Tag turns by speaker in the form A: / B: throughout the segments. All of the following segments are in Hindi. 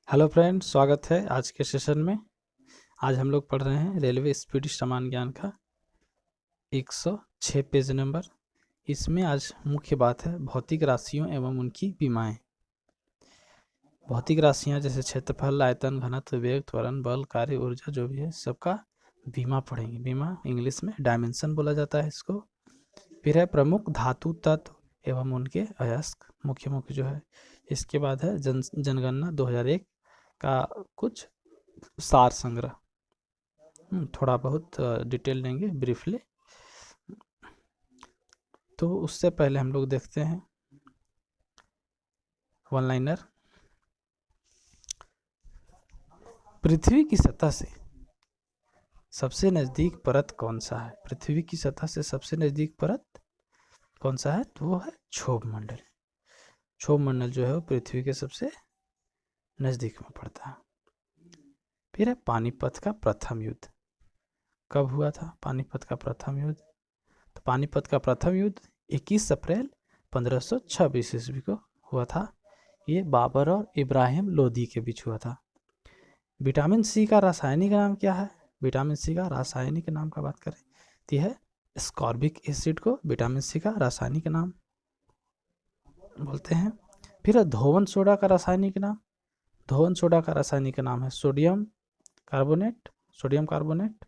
A: हेलो फ्रेंड्स, स्वागत है आज के सेशन में। आज हम लोग पढ़ रहे हैं रेलवे स्पीड समान ज्ञान का 106 पेज नंबर। इसमें आज मुख्य बात है भौतिक राशियों एवं उनकी बीमाएं। भौतिक राशियां जैसे क्षेत्रफल, आयतन, घनत्व, वेग, त्वरण, बल, कार्य, ऊर्जा जो भी है सबका बीमा पढ़ेंगे। बीमा इंग्लिश में डायमेंशन बोला जाता है इसको। फिर है प्रमुख धातु तत्व एवं उनके अयस्क, मुख्य जो है। इसके बाद है जनगणना 2001 का कुछ सार संग्रह। थोड़ा बहुत डिटेल लेंगे ब्रीफली। तो उससे पहले हम लोग देखते हैं वन लाइनर। पृथ्वी की सतह से सबसे नज़दीक परत कौन सा है? पृथ्वी की सतह से सबसे नज़दीक परत कौन सा है? तो वो है क्षोभ मंडल। क्षोभ मंडल जो है वो पृथ्वी के सबसे नज़दीक में पड़ता है। फिर है पानीपत का प्रथम युद्ध। कब हुआ था पानीपत का प्रथम युद्ध? तो पानीपत का प्रथम युद्ध 21 अप्रैल 1526 ईस्वी को हुआ था। ये बाबर और इब्राहिम लोदी के बीच हुआ था। विटामिन सी का रासायनिक नाम क्या है? विटामिन सी का रासायनिक नाम का बात करें तो है स्कॉर्बिक एसिड को विटामिन सी का रासायनिक नाम बोलते हैं। फिर धोवन सोडा का रासायनिक नाम। धोवन सोडा का रासायनिक नाम है sodium carbonate. Sodium carbonate.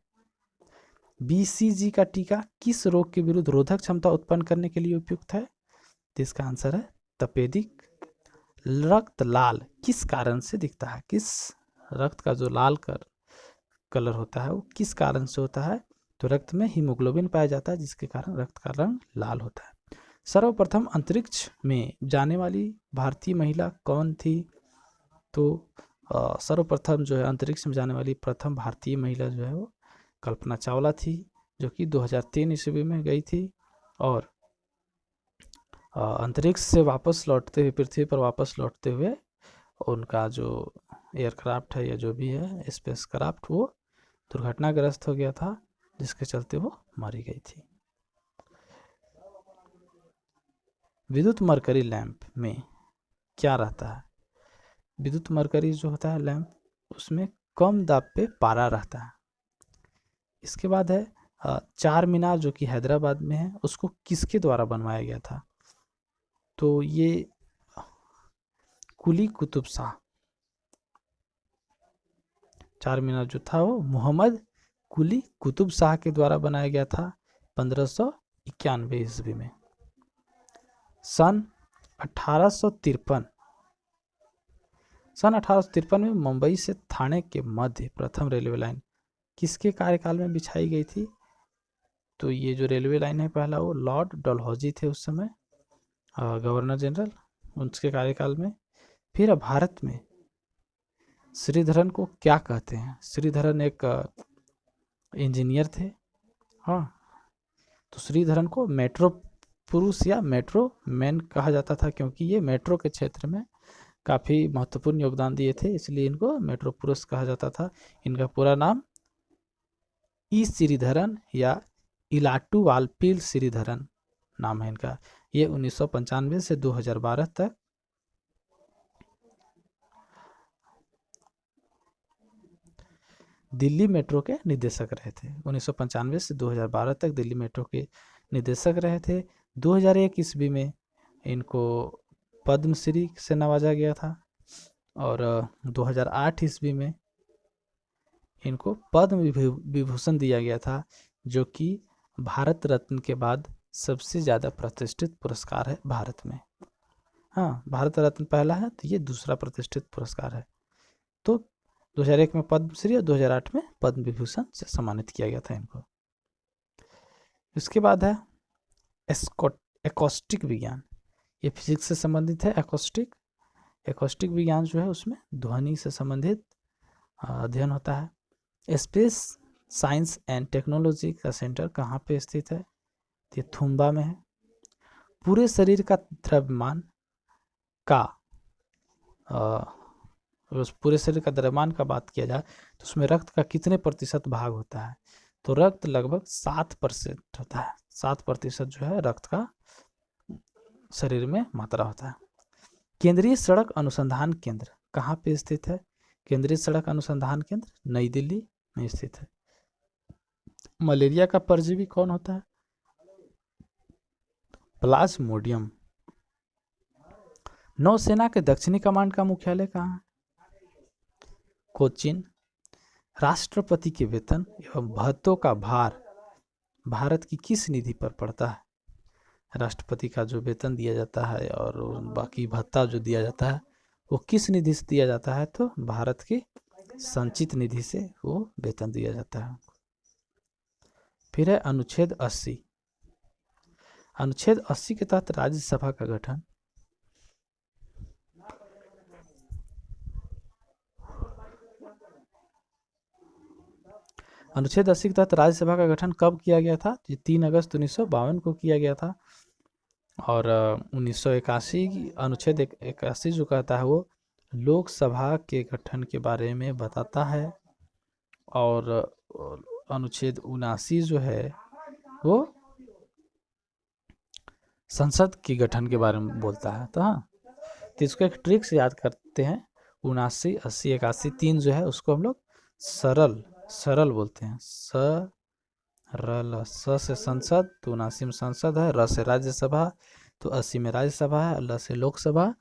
A: BCG का टीका किस रोग के विरुद्ध रोधक क्षमता उत्पन्न करने के लिए उपयुक्त है? तो इसका आंसर है तपेदिक। रक्त लाल किस कारण से दिखता है? किस रक्त का जो लाल कलर होता है वो किस कारण से होता है? तो रक्त में हीमोग्लोबिन पाया जाता है जिसके कारण रक्त का रंग लाल होता है। सर्वप्रथम अंतरिक्ष में जाने वाली भारतीय महिला कौन थी? तो सर्वप्रथम जो है अंतरिक्ष में जाने वाली प्रथम भारतीय महिला जो है वो कल्पना चावला थी, जो कि 2003 ईस्वी में गई थी। और अंतरिक्ष से वापस लौटते हुए पृथ्वी पर वापस लौटते हुए उनका जो एयरक्राफ्ट है या जो भी है स्पेस क्राफ्ट वो दुर्घटनाग्रस्त हो गया था, जिसके चलते वो मारी गई थी। विद्युत मरकरी लैंप में क्या रहता है? विद्युत मरकरी जो होता है लैंप उसमें कम दाब पे पारा रहता है। इसके बाद है चार मीनार जो कि हैदराबाद में है, उसको किसके द्वारा बनवाया गया था? तो ये कुली कुतुब शाह। चार मीनार जो था वो मोहम्मद कुली कुतुब शाह के द्वारा बनाया गया था 1591 ईस्वी में। सन 1853 में मुंबई से ठाणे के मध्य प्रथम रेलवे लाइन किसके कार्यकाल में बिछाई गई थी? तो ये जो रेलवे लाइन है पहला वो लॉर्ड डलहौजी थे उस समय गवर्नर जनरल, उनके कार्यकाल में। फिर भारत में श्रीधरन को क्या कहते हैं? श्रीधरन एक इंजीनियर थे। हाँ, तो श्रीधरन को मेट्रो पुरुष या मेट्रो मैन कहा जाता था, क्योंकि ये मेट्रो के क्षेत्र में काफ़ी महत्वपूर्ण योगदान दिए थे, इसलिए इनको मेट्रो पुरुष कहा जाता था। इनका पूरा नाम ई श्रीधरन या इलाटू वालपील श्रीधरन नाम है इनका। ये 1995 से 2012 तक दिल्ली मेट्रो के निदेशक रहे थे। 1995 से 2012 तक दिल्ली मेट्रो के निदेशक रहे थे। 2001 ईस्वी में इनको पद्मश्री से नवाजा गया था और 2008 ईस्वी में इनको पद्म विभूषण दिया गया था, जो कि भारत रत्न के बाद सबसे ज़्यादा प्रतिष्ठित पुरस्कार है भारत में। हाँ, भारत रत्न पहला है तो ये दूसरा प्रतिष्ठित पुरस्कार है। तो 2001 में पद्मश्री और 2008 में पद्म विभूषण से सम्मानित किया गया था इनको। इसके बाद है एकॉस्टिक विज्ञान। ये फिजिक्स से संबंधित है। एकॉस्टिक विज्ञान जो है उसमें ध्वनि से संबंधित अध्ययन होता है। स्पेस साइंस एंड टेक्नोलॉजी का सेंटर कहाँ पे स्थित है? ये थुम्बा में है। पूरे शरीर का द्रव्यमान का पूरे शरीर का द्रव्यमान का बात किया जाए तो उसमें रक्त का कितने प्रतिशत भाग होता है? तो रक्त लगभग 7% होता है। 7% जो है रक्त का शरीर में मात्रा होता है। केंद्रीय सड़क अनुसंधान केंद्र कहाँ पे स्थित है? केंद्रीय सड़क अनुसंधान केंद्र नई दिल्ली में स्थित है। मलेरिया का परजीवी कौन होता है? प्लाज्मोडियम। नौसेना के दक्षिणी कमांड का मुख्यालय कहाँ है? कोचीन। राष्ट्रपति के वेतन एवं भत्तों का भार भारत की किस निधि पर पड़ता है? राष्ट्रपति का जो वेतन दिया जाता है और बाकी भत्ता जो दिया जाता है वो किस निधि से दिया जाता है? तो भारत की संचित निधि से वो वेतन दिया जाता है। फिर है अनुच्छेद 80। अनुच्छेद 80 के तहत राज्यसभा का गठन अनुच्छेद 80 के तहत राज्यसभा का गठन कब किया गया था? ये 3 अगस्त 1952 को किया गया था। और 1981 की अनुच्छेद 81 जो कहता है वो लोकसभा के गठन के बारे में बताता है। और अनुच्छेद 79 जो है वो संसद के गठन के बारे में बोलता है। तो हाँ, तो इसको एक ट्रिक से याद करते हैं। 79, 80, 81 3 जो है उसको हम लोग सरल बोलते हैं। सरल। स से संसद, तो 79 में संसद है। र से राज्यसभा, तो 80 में राज्यसभा है। ल से लोकसभा,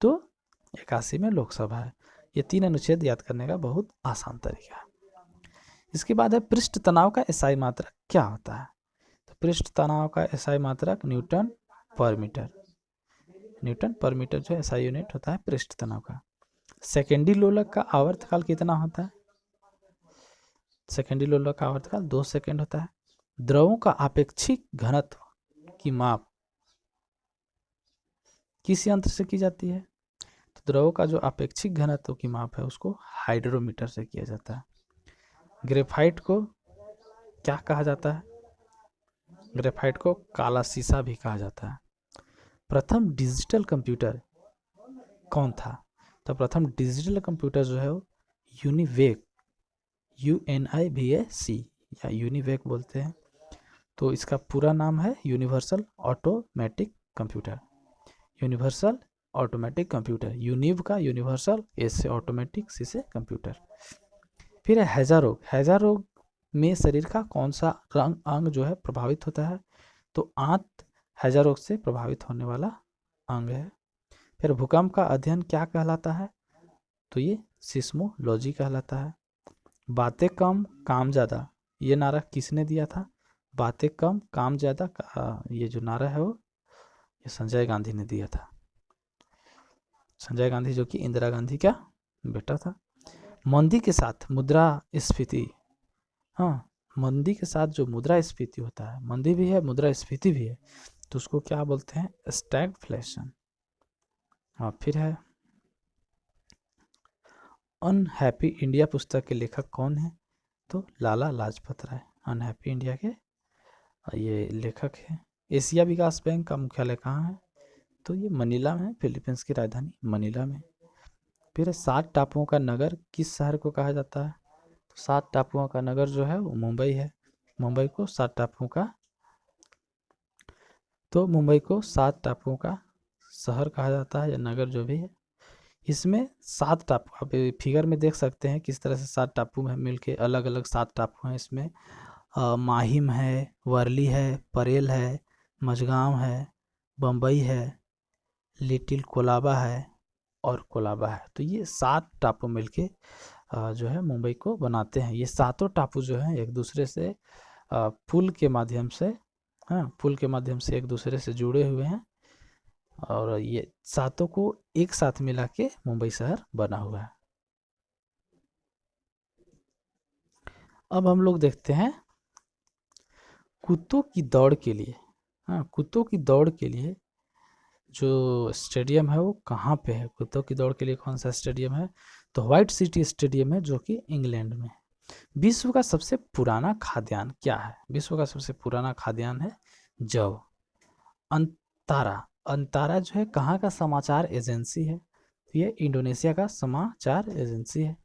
A: तो 81 में लोकसभा है। ये 3 अनुच्छेद याद करने का बहुत आसान तरीका है। इसके बाद है पृष्ठ तनाव का एसआई मात्रक क्या होता है? तो पृष्ठ तनाव का एसआई मात्रक न्यूटन पर मीटर। न्यूटन पर मीटर जो एसआई यूनिट होता है पृष्ठ तनाव का। सेकेंडरी लोलक का आवर्तकाल कितना होता है? सेकेंडरी लोलक का आवर्तकाल 2 सेकंड होता है। द्रवों का आपेक्षिक घनत्व की माप किस यंत्र से की जाती है? तो द्रवों का जो आपेक्षिक घनत्व की माप है उसको हाइड्रोमीटर से किया जाता है। ग्रेफाइट को क्या कहा जाता है? ग्रेफाइट को काला शीशा भी कहा जाता है। प्रथम डिजिटल कंप्यूटर कौन था? तो प्रथम डिजिटल कंप्यूटर जो है वो यूनिवेक, UNIVAC या यूनिवेक बोलते हैं। तो इसका पूरा नाम है universal automatic computer. Universal automatic computer, univ का यूनिवर्सल, एस से ऑटोमेटिक, सी से कंप्यूटर। फिर है हैजा रोग। हैजा रोग में शरीर का कौन सा अंग जो है प्रभावित होता है? तो आंत हैजा रोग से प्रभावित होने वाला अंग है। फिर भूकंप का अध्ययन क्या कहलाता है? तो ये सिस्मोलॉजी कहलाता है। बातें कम काम ज़्यादा, ये नारा किसने दिया था? बातें कम काम ज़्यादा का ये जो नारा है वो ये संजय गांधी ने दिया था। संजय गांधी जो कि इंदिरा गांधी का बेटा था। मंदी के साथ मुद्रास्फीति, हाँ, मंदी के साथ जो मुद्रास्फीति होता है, मंदी भी है मुद्रास्फीति भी है, तो उसको क्या बोलते हैं? स्टैगफ्लेशन। हाँ, फिर है अनहैप्पी इंडिया पुस्तक के लेखक कौन है? तो लाला लाजपत राय अनहैप्पी इंडिया के ये लेखक है। एशिया विकास बैंक का मुख्यालय कहाँ है? तो ये मनीला में है, फिलीपींस की राजधानी मनीला में। फिर 7 टापुओं का नगर किस शहर को कहा जाता है? तो 7 टापुओं का नगर जो है वो मुंबई है। मुंबई को 7 टापुओं का, तो मुंबई को 7 टापुओं का शहर कहा जाता है या नगर जो भी है। इसमें 7 टापू, आप फिगर में देख सकते हैं किस तरह से 7 टापू हैं मिलके, अलग अलग 7 टापू हैं इसमें। माहिम है, वर्ली है, परेल है, मझगांव है, बम्बई है, लिटिल कोलाबा है और कोलाबा है। तो ये 7 टापू मिलके जो है मुंबई को बनाते हैं। ये सातों टापू जो हैं एक दूसरे से पुल के माध्यम से, हाँ, पुल के माध्यम से एक दूसरे से जुड़े हुए हैं और ये सातों को एक साथ मिला के मुंबई शहर बना हुआ है। अब हम लोग देखते हैं कुत्तों की दौड़ के लिए, हाँ, कुत्तों की दौड़ के लिए जो स्टेडियम है वो कहाँ पे है? कुत्तों की दौड़ के लिए कौन सा स्टेडियम है? तो व्हाइट सिटी स्टेडियम है जो कि इंग्लैंड में। विश्व का सबसे पुराना खाद्यान्न क्या है? विश्व का सबसे पुराना खाद्यान्न है जव। अंतारा, अंतारा जो है कहाँ का समाचार एजेंसी है? ये इंडोनेशिया का समाचार एजेंसी है।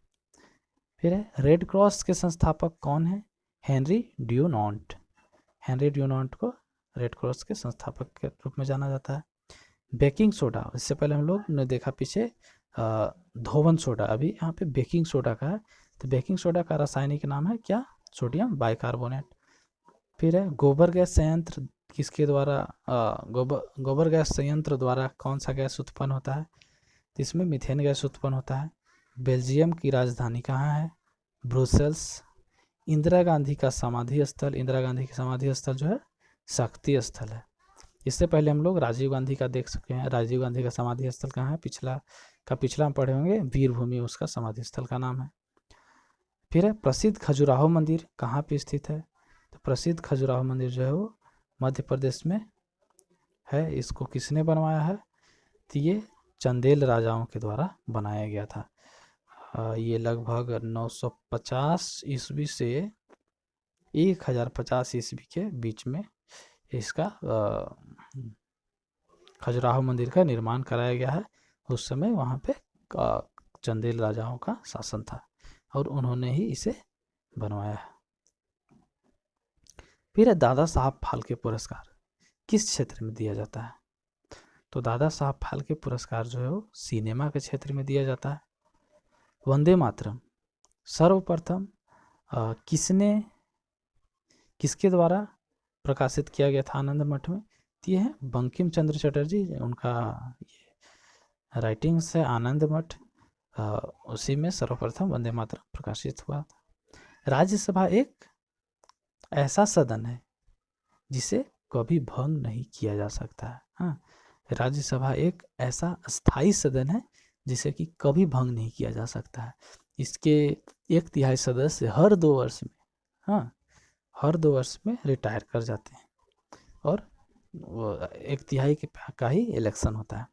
A: फिर है रेड क्रॉस के संस्थापक कौन है? हेनरी ड्यूनॉन्ट। हेनरी ड्यूनॉन्ट को रेड क्रॉस के संस्थापक के रूप में जाना जाता है। बेकिंग सोडा, इससे पहले हम लोग ने देखा पीछे धोवन सोडा, अभी यहाँ पे बेकिंग सोडा का है, तो बेकिंग सोडा का रासायनिक नाम है क्या, सोडियम बाइकार्बोनेट। फिर है गोबर गैस संयंत्र किसके द्वारा, गोबर गैस संयंत्र द्वारा कौन सा गैस उत्पन्न होता है, तो इसमें मीथेन गैस उत्पन्न होता है। बेल्जियम की राजधानी कहाँ है, ब्रुसेल्स। इंदिरा गांधी का समाधि स्थल, इंदिरा गांधी की समाधि स्थल जो है शक्ति स्थल है। इससे पहले हम लोग राजीव गांधी का देख सके हैं, राजीव गांधी का समाधि स्थल कहाँ है, पिछला हम पढ़े होंगे, वीर भूमि उसका समाधि स्थल का नाम है। फिर है प्रसिद्ध खजुराहो मंदिर कहाँ पे स्थित है, तो प्रसिद्ध खजुराहो मंदिर जो है वो मध्य प्रदेश में है। इसको किसने बनवाया है, तो ये चंदेल राजाओं के द्वारा बनाया गया था। ये लगभग 950 ईस्वी से 1050 ईस्वी के बीच में इसका खजुराहो मंदिर का निर्माण कराया गया है। उस समय वहाँ पे चंदेल राजाओं का शासन था और उन्होंने ही इसे बनवाया है। फिर है दादा साहब फाल्के पुरस्कार किस क्षेत्र में दिया जाता है, तो दादा साहब फाल्के पुरस्कार जो है वो सिनेमा के क्षेत्र में दिया जाता है। वंदे मातरम सर्वप्रथम किसके द्वारा प्रकाशित किया गया था आनंद मठ में, ये है बंकिम चंद्र चटर्जी, उनका ये राइटिंग्स है आनंद मठ, उसी में सर्वप्रथम वंदे मातरम प्रकाशित हुआ था। राज्यसभा एक ऐसा सदन है जिसे कभी भंग नहीं किया जा सकता है। हाँ, राज्यसभा एक ऐसा स्थायी सदन है जिसे कि कभी भंग नहीं किया जा सकता है। इसके 1/3 सदस्य हर 2 वर्ष में, हाँ, हर 2 वर्ष में रिटायर कर जाते हैं और 1/3 का ही इलेक्शन होता है।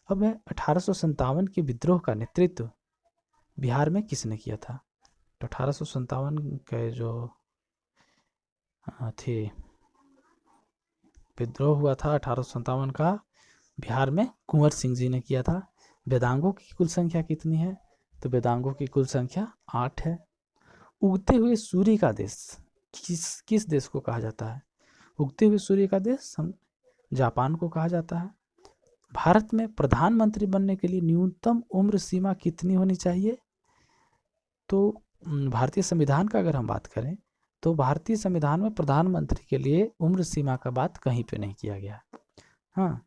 A: अब है 1857 के विद्रोह का नेतृत्व बिहार में किसने किया था, तो 1857 के जो थे विद्रोह हुआ था 1857 का, बिहार में कुंवर सिंह जी ने किया था। वेदांगों की कुल संख्या कितनी है, तो वेदांगों की कुल संख्या 8 है। उगते हुए सूर्य का देश किस देश को कहा जाता है, उगते हुए सूर्य का देश जापान को कहा जाता है। भारत में प्रधानमंत्री बनने के लिए न्यूनतम उम्र सीमा कितनी होनी चाहिए, तो भारतीय संविधान का अगर हम बात करें तो भारतीय संविधान में प्रधानमंत्री के लिए उम्र सीमा का बात कहीं पे नहीं किया गया। हाँ,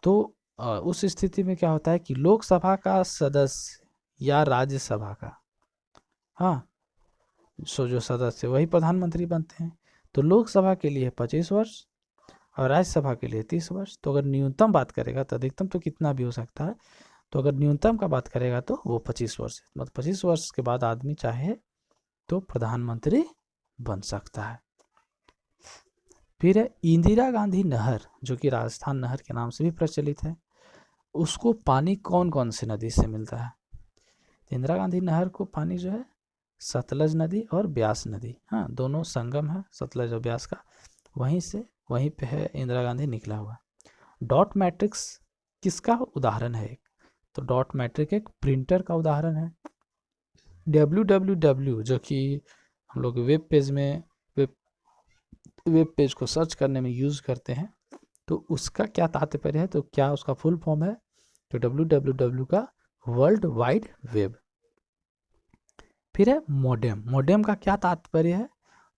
A: तो उस स्थिति में क्या होता है कि लोकसभा का सदस्य या राज्यसभा का, हाँ, जो सदस्य वही प्रधानमंत्री बनते हैं। तो लोकसभा के लिए 25 वर्ष और राज्यसभा के लिए 30 वर्ष। तो अगर न्यूनतम बात करेगा तो अधिकतम तो कितना भी हो सकता है, तो अगर न्यूनतम का बात करेगा तो वो 25 वर्ष है, मतलब 25 वर्ष के बाद आदमी चाहे तो प्रधानमंत्री बन सकता है। फिर है इंदिरा गांधी नहर जो कि राजस्थान नहर के नाम से भी प्रचलित है, उसको पानी कौन कौन से नदी से मिलता है, इंदिरा गांधी नहर को पानी जो है सतलज नदी और ब्यास नदी, हाँ, दोनों संगम है सतलज और ब्यास का, वहीं पे है इंदिरा गांधी निकला हुआ। डॉट मैट्रिक्स किसका उदाहरण है, तो डॉट मैट्रिक एक प्रिंटर का उदाहरण है। www जो कि हम लोग वेब पेज को सर्च करने में यूज़ करते हैं, तो उसका क्या तात्पर्य है, तो क्या उसका फुल फॉर्म है, तो www का वर्ल्ड वाइड वेब। फिर है मोडेम का क्या तात्पर्य है,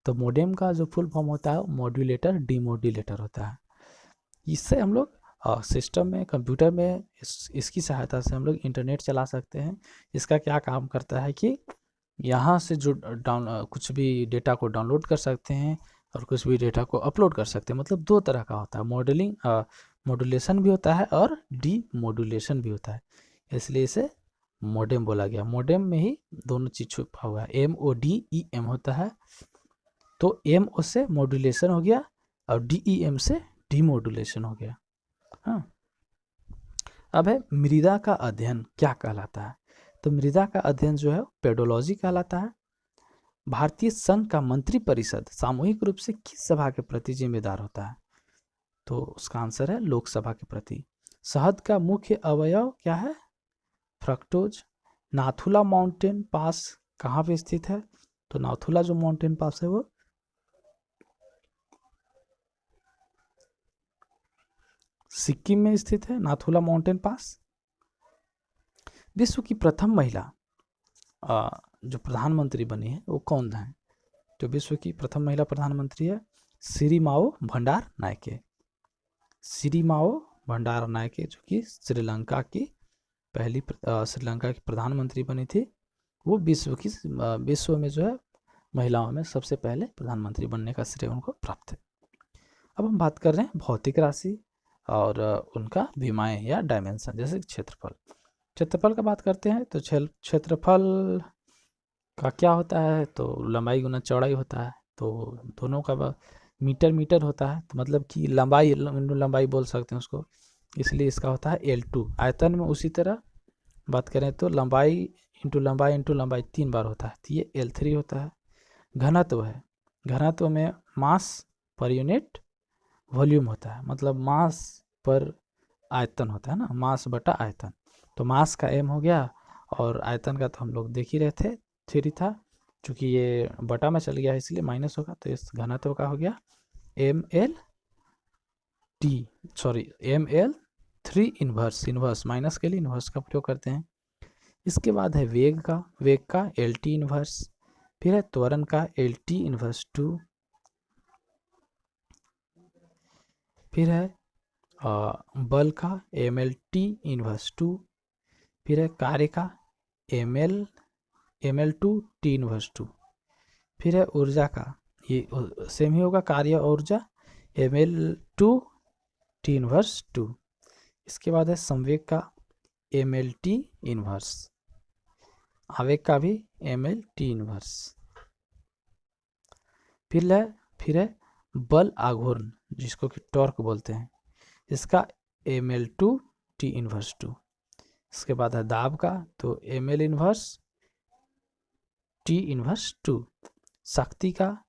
A: तो मोडेम का जो फुल फॉर्म होता है मॉड्यूलेटर डीमोड्यूलेटर होता है। इससे हम लोग सिस्टम में कंप्यूटर में इसकी सहायता से हम लोग इंटरनेट चला सकते हैं। इसका क्या काम करता है कि यहाँ से जो कुछ भी डेटा को डाउनलोड कर सकते हैं और कुछ भी डेटा को अपलोड कर सकते हैं, मतलब 2 तरह का होता है, मॉड्यूलेशन भी होता है और डीमोड्यूलेशन भी होता है, इसलिए इसे मोडेम बोला गया। मोडेम में ही दोनों चीज़ छुपा हुआ है, MODEM होता है, तो MO से मॉड्यूलेशन हो गया और DEM से डीमोड्यूलेशन हो गया। हाँ, अब है मृदा का अध्ययन क्या कहलाता है, तो मृदा का अध्ययन जो है पेडोलॉजी कहलाता है। भारतीय संघ का मंत्री परिषद सामूहिक रूप से किस सभा के प्रति जिम्मेदार होता है, तो उसका आंसर है लोकसभा के प्रति। शहद का मुख्य अवयव क्या है, फ्रक्टोज। नाथुला माउंटेन पास कहाँ पे स्थित है, तो नाथुला जो माउंटेन पास है वो सिक्किम में स्थित है, नाथुला माउंटेन पास। विश्व की प्रथम महिला जो प्रधानमंत्री बनी है वो कौन है? तो विश्व की प्रथम महिला प्रधानमंत्री है सिरिमाओ भंडार नायके। सिरिमाओ भंडार नायके जो कि श्रीलंका की पहली श्रीलंका की प्रधानमंत्री बनी थी। वो विश्व में जो है महिलाओं में सबसे पहले प्रधानमंत्री बनने का श्रेय उनको प्राप्त है। अब हम बात कर रहे हैं भौतिक राशि और उनका विमाएं या डायमेंशन, जैसे क्षेत्रफल। क्षेत्रफल का बात करते हैं तो क्षेत्रफल का क्या होता है? तो लंबाई गुना चौड़ाई होता है। तो दोनों का मीटर होता है, तो मतलब कि लंबाई बोल सकते हैं उसको, इसलिए इसका होता है L2। आयतन में उसी तरह बात करें तो लंबाई इंटू लंबाई 3 बार होता है, तो ये L3 होता है। घनत्व है, घनत्व में मास पर यूनिट वॉल्यूम होता है, मतलब मास पर आयतन होता है ना, मास बटा आयतन। तो मास का m हो गया और आयतन का तो हम लोग देख ही रहे थे, 3 था, चूँकि ये बटा में चल गया है इसलिए माइनस होगा। तो इस घनत्व का हो गया ml3 इन्वर्स माइनस के लिए इन्वर्स का प्रयोग करते हैं। इसके बाद है वेग का LT इन्वर्स, फिर है त्वरण का LT इन्वर्स 2, फिर है बल का MLT इन्वर्स 2, फिर है कार्य का ML2 T इन्वर्स 2, फिर है ऊर्जा का, ये सेम ही होगा, कार्य और ऊर्जा ML2 T इन्वर्स 2। इसके बाद है संवेग का MLT इन्वर्स, आवेग का भी MLT इन्वर्स। फिर है बल आघूर्ण जिसको कि टॉर्क बोलते हैं, इसका ML2 T इन्वर्स 2। इसके बाद है दाब का, तो ML इन्वर्स T इन्वर्स 2। शक्ति का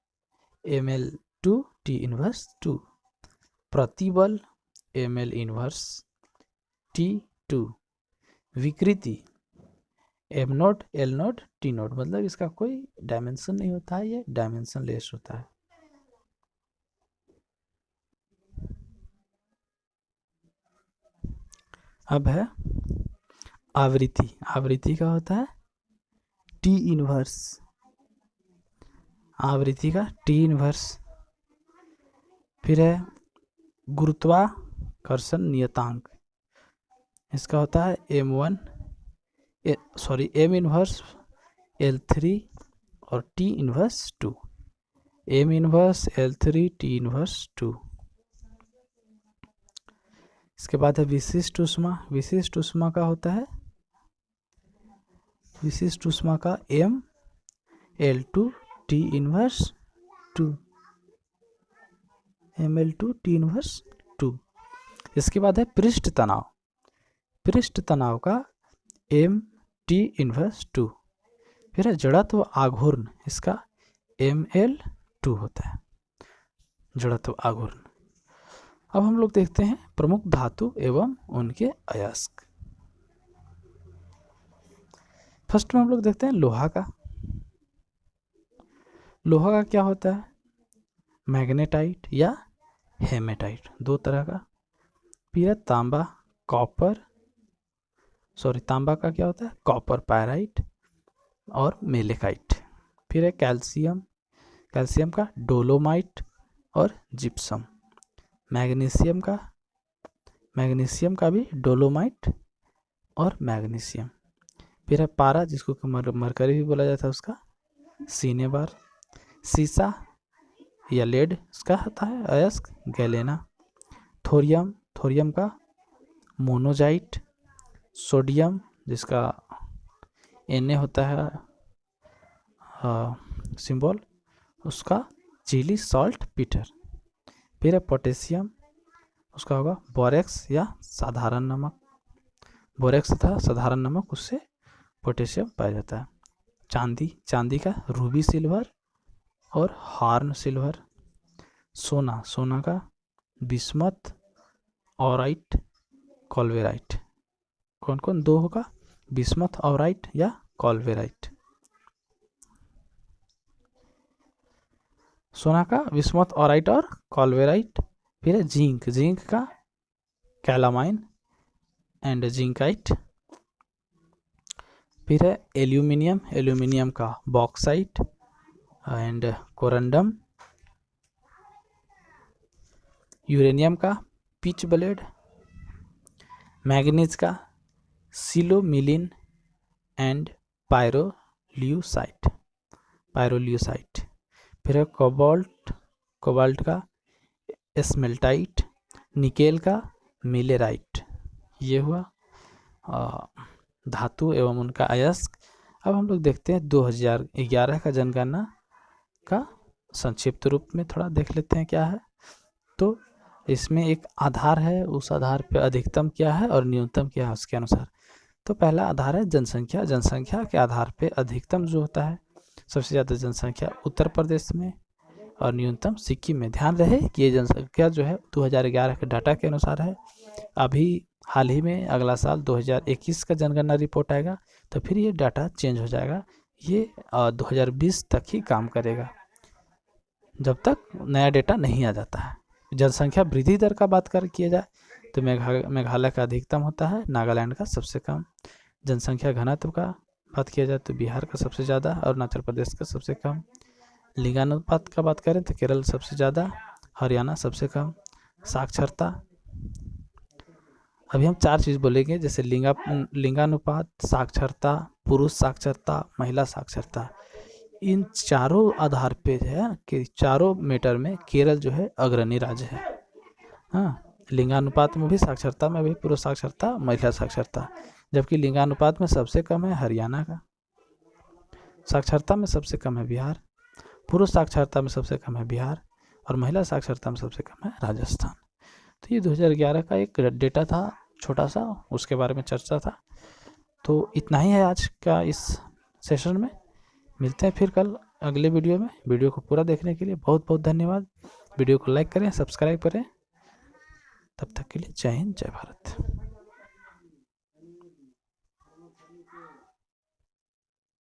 A: ML2 T इन्वर्स 2। प्रतिबल ML इन्वर्स T2। विकृति M0 L0 T0, मतलब इसका कोई डायमेंशन नहीं होता है, ये डायमेंशन लेस होता है। अब है आवृत्ति का होता है T इन्वर्स, आवृत्ति का T इन्वर्स। फिर है गुरुत्वाकर्षण नियतांक, इसका होता है M इन्वर्स L3 और T inverse 2, M inverse L3 T inverse 2। इसके बाद है विशिष्ट ऊष्मा का होता है, विशिष्ट ऊष्मा का ML2 T inverse 2, ML2 T inverse 2। इसके बाद है पृष्ठ तनाव का MT इन्वर्स 2। फिर है जड़त्व आघूर्ण, इसका ML2 होता है, जड़त्व आघूर्ण। अब हम लोग देखते हैं प्रमुख धातु एवं उनके अयस्क। फर्स्ट में हम लोग देखते हैं लोहा का क्या होता है? मैग्नेटाइट या हेमेटाइट, दो तरह का। फिर तांबा का क्या होता है? कॉपर पायराइट और मेलेकाइट। फिर है कैल्शियम का डोलोमाइट और जिप्सम। मैग्नीशियम का भी डोलोमाइट और मैग्नीशियम। फिर है पारा, जिसको मरकरी भी बोला जाता है, उसका सिनेबार। सीसा या लेड, उसका होता है अयस्क गैलेना। थोरियम का मोनोजाइट। सोडियम, जिसका Na होता है सिंबल, उसका चिली सॉल्ट पीटर। फिर है पोटेशियम, उसका होगा बोरेक्स या साधारण नमक। बोरेक्स तथा साधारण नमक, उससे पोटेशियम पाया जाता है। चांदी का रूबी सिल्वर और हॉर्न सिल्वर। सोना का बिस्मथ ऑराइट कॉल्वेराइट। कौन दो होगा? बिस्मथ ऑराइट या कॉल्वेराइट। सोना का बिस्मथ ऑराइट और कॉल्वेराइट। फिर है जिंक का कैलामाइन एंड जिंकाइट। फिर है एल्यूमिनियम, एल्यूमिनियम का बॉक्साइट एंड कोरंडम, यूरेनियम का पिच ब्लेड, मैग्नीज का सिलोमिलिन एंड पायरोल्यूसाइट, पायरोल्यूसाइट। फिर है कोबाल्ट, कोबाल्ट का स्मेल्टाइट, निकेल का मिलेराइट। ये हुआ धातु एवं उनका अयस्क। अब हम लोग देखते हैं 2011 का जनगणना का संक्षिप्त रूप में थोड़ा देख लेते हैं क्या है। तो इसमें एक आधार है, उस आधार पे अधिकतम क्या है और न्यूनतम क्या है उसके अनुसार। तो पहला आधार है जनसंख्या, जनसंख्या के आधार पे अधिकतम जो होता है, सबसे ज़्यादा जनसंख्या उत्तर प्रदेश में और न्यूनतम सिक्किम में। ध्यान रहे कि ये जनसंख्या जो है 2011 के डाटा के अनुसार है। अभी हाल ही में अगला साल 2021 का जनगणना रिपोर्ट आएगा तो फिर ये डाटा चेंज हो जाएगा। ये 2020 तक ही काम करेगा, जब तक नया डेटा नहीं आ जाता है। जनसंख्या वृद्धि दर का बात किया जाए तो मेघालय का अधिकतम होता है, नागालैंड का सबसे कम। जनसंख्या घनत्व का बात किया जाए तो बिहार का सबसे ज़्यादा, अरुणाचल प्रदेश का सबसे कम। लिंगानुपात का बात करें तो केरल सबसे ज़्यादा, हरियाणा सबसे कम। साक्षरता, अभी हम 4 चीज़ बोलेंगे, जैसे लिंगानुपात, साक्षरता, पुरुष साक्षरता, महिला साक्षरता। इन चारों आधार पे है कि चारों मैटर में केरल जो है अग्रणी राज्य है। हाँ, लिंगानुपात में भी, साक्षरता में भी, पुरुष साक्षरता, महिला साक्षरता। जबकि लिंगानुपात में सबसे कम है हरियाणा का, साक्षरता में सबसे कम है बिहार, पुरुष साक्षरता में सबसे कम है बिहार और महिला साक्षरता में सबसे कम है राजस्थान। तो ये 2011 का एक डेटा था छोटा सा, उसके बारे में चर्चा था। तो इतना ही है आज का इस सेशन में। मिलते हैं फिर कल अगले वीडियो में। वीडियो को पूरा देखने के लिए बहुत बहुत धन्यवाद। वीडियो को लाइक करें, सब्सक्राइब करें। तब तक के लिए जय हिंद, जय भारत।